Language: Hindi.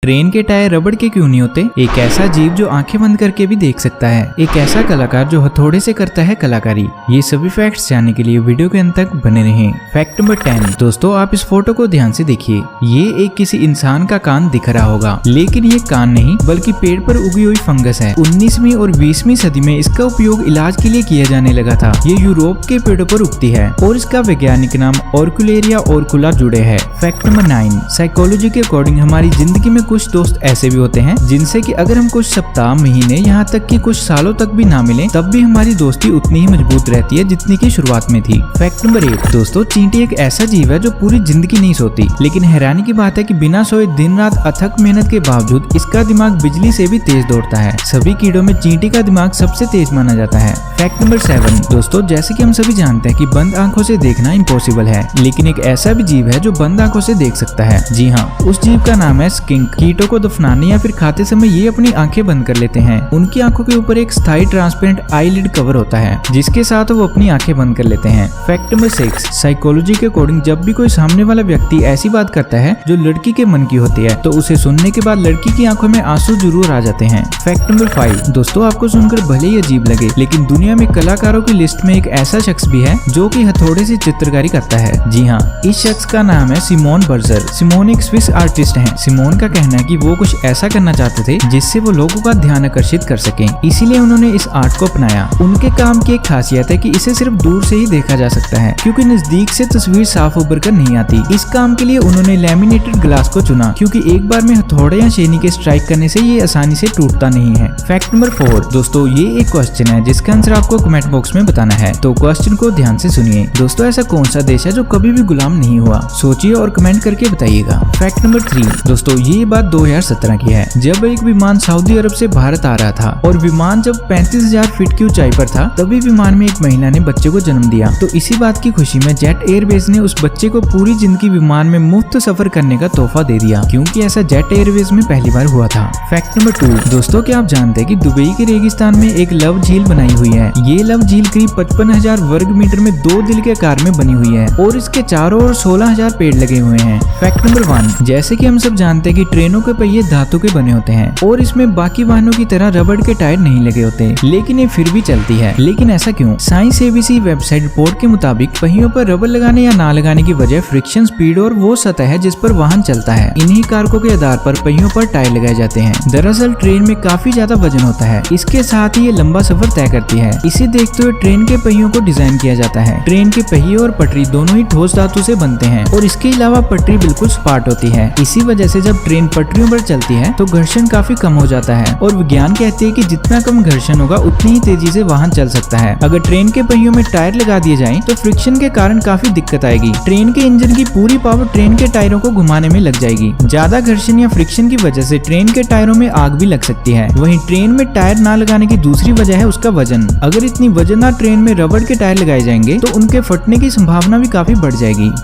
ट्रेन के टायर रबड़ के क्यों नहीं होते? एक ऐसा जीव जो आंखें बंद करके भी देख सकता है, एक ऐसा कलाकार जो हथौड़े से करता है कलाकारी। ये सभी फैक्ट्स जानने के लिए वीडियो के अंत तक बने रहें। Fact number 10। दोस्तों आप इस फोटो को ध्यान से देखिए। ये एक किसी इंसान का कान दिख रहा होगा, लेकिन ये कान नहीं बल्कि पेड़ पर उगी हुई फंगस है। 19वीं और 20वीं सदी में इसका उपयोग इलाज के लिए किया जाने लगा था। ये यूरोप के पेड़ों पर उगती है और इसका वैज्ञानिक नाम ऑर्कुलेरिया ऑर्कुला जुड़े है। Fact number 9। साइकोलॉजी के अकॉर्डिंग हमारी जिंदगी में कुछ दोस्त ऐसे भी होते हैं जिनसे कि अगर हम कुछ सप्ताह, महीने, यहाँ तक कि कुछ सालों तक भी ना मिले तब भी हमारी दोस्ती उतनी ही मजबूत रहती है जितनी की शुरुआत में थी। Fact number 8। दोस्तों चींटी एक ऐसा जीव है जो पूरी जिंदगी नहीं सोती, लेकिन हैरानी की बात है कि बिना सोए दिन रात अथक मेहनत के बावजूद इसका दिमाग बिजली से भी तेज दौड़ता है। सभी कीड़ों में चींटी का दिमाग सबसे तेज माना जाता है। Fact number 7। दोस्तों जैसे कि हम सभी जानते हैं कि बंद आंखों से देखना इम्पॉसिबल है, लेकिन एक ऐसा भी जीव है जो बंद आंखों से देख सकता है। जी हाँ, उस जीव का नाम है स्किंक। कीटों को दफनाने या फिर खाते समय ये अपनी आंखें बंद कर लेते हैं। उनकी आंखों के ऊपर एक स्थायी ट्रांसपेरेंट आईलिड कवर होता है जिसके साथ वो अपनी आंखें बंद कर लेते हैं। Fact number 6। साइकोलॉजी के अकॉर्डिंग जब भी कोई सामने वाला व्यक्ति ऐसी बात करता है जो लड़की के मन की होती है तो उसे सुनने के बाद लड़की की आंखों में आंसू जरूर आ जाते हैं। Fact number 5। दोस्तों आपको सुनकर भले ही अजीब लगे, लेकिन दुनिया में कलाकारों की लिस्ट में एक ऐसा शख्स भी है जो कि हथौड़े से चित्रकारी करता है। जी हाँ, इस शख्स का नाम है सिमोन बर्जर। सिमोन एक स्विस आर्टिस्ट हैं। सिमोन का कहना है कि वो कुछ ऐसा करना चाहते थे जिससे वो लोगों का ध्यान आकर्षित कर सकें, इसीलिए उन्होंने इस आर्ट को अपनाया। उनके काम की एक खासियत है कि इसे सिर्फ दूर से ही देखा जा सकता है क्योंकि नजदीक से तस्वीर साफ उभर कर नहीं आती। इस काम के लिए उन्होंने लैमिनेटेड ग्लास को चुना क्योंकि एक बार में हथौड़े या छेनी के स्ट्राइक करने से ये आसानी से टूटता नहीं है। Fact number 4। दोस्तों ये एक क्वेश्चन है जिसका आंसर आपको कमेंट बॉक्स में बताना है, तो क्वेश्चन को ध्यान से सुनिए। दोस्तों ऐसा कौन सा देश है जो कभी भी गुलाम नहीं हुआ? सोचिए और कमेंट करके बताइएगा। Fact number 3। दोस्तों ये बात 2017 की है, जब एक विमान सऊदी अरब से भारत आ रहा था और विमान जब 35,000 फीट की ऊंचाई पर था तभी विमान में एक महिला ने बच्चे को जन्म दिया। तो इसी बात की खुशी में जेट एयरवेज ने उस बच्चे को पूरी जिंदगी विमान में मुफ्त सफर करने का तोहफा दे दिया, क्योंकि ऐसा जेट एयरवेज में पहली बार हुआ था। Fact number 2। दोस्तों क्या आप जानते हैं कि दुबई के रेगिस्तान में एक लव झील बनाई हुई है? ये लव झील करीब 55,000 वर्ग मीटर में 2 दिल के आकार में बनी हुई है और इसके चारों ओर 16,000 पेड़ लगे हुए हैं। Fact number 1। जैसे कि हम सब जानते हैं कि ट्रेनों के पहिए धातु के बने होते हैं और इसमें बाकी वाहनों की तरह रबड़ के टायर नहीं लगे होते, लेकिन ये फिर भी चलती है। लेकिन ऐसा क्यों? साइंस एबीसी वेबसाइट रिपोर्ट के मुताबिक पहियों पर रबड़ लगाने या ना लगाने की वजह फ्रिक्शन स्पीड और वो सतह है जिस पर वाहन चलता है। इन्हीं कारकों के आधार पर पहियों पर टायर लगाए जाते हैं। दरअसल ट्रेन में काफी ज्यादा वजन होता है, इसके साथ ही ये लंबा सफर तय करती है। इसे देखते हुए ट्रेन के पहियों को डिजाइन किया जाता है। ट्रेन के पहिए और पटरी दोनों ही ठोस धातु से बनते हैं और इसके अलावा पटरी बिल्कुल सपाट होती है। इसी वजह से जब ट्रेन पटरियों पर चलती है तो घर्षण काफी कम हो जाता है और विज्ञान कहते हैं कि जितना कम घर्षण होगा उतनी ही तेजी से वाहन चल सकता है। अगर ट्रेन के पहियों में टायर लगा दिए जाएं तो फ्रिक्शन के कारण काफी दिक्कत आएगी। ट्रेन के इंजन की पूरी पावर ट्रेन के टायरों को घुमाने में लग जाएगी। ज्यादा घर्षण या फ्रिक्शन की वजह से ट्रेन के टायरों में आग भी लग सकती है। वहीं ट्रेन में टायर ना लगाने की दूसरी वजह है उसका वजन। अगर इतनी वजनदार ट्रेन में रबड़ के टायर लगाए जाएंगे तो उनके फटने की संभावना भी काफी बढ़ जाएगी।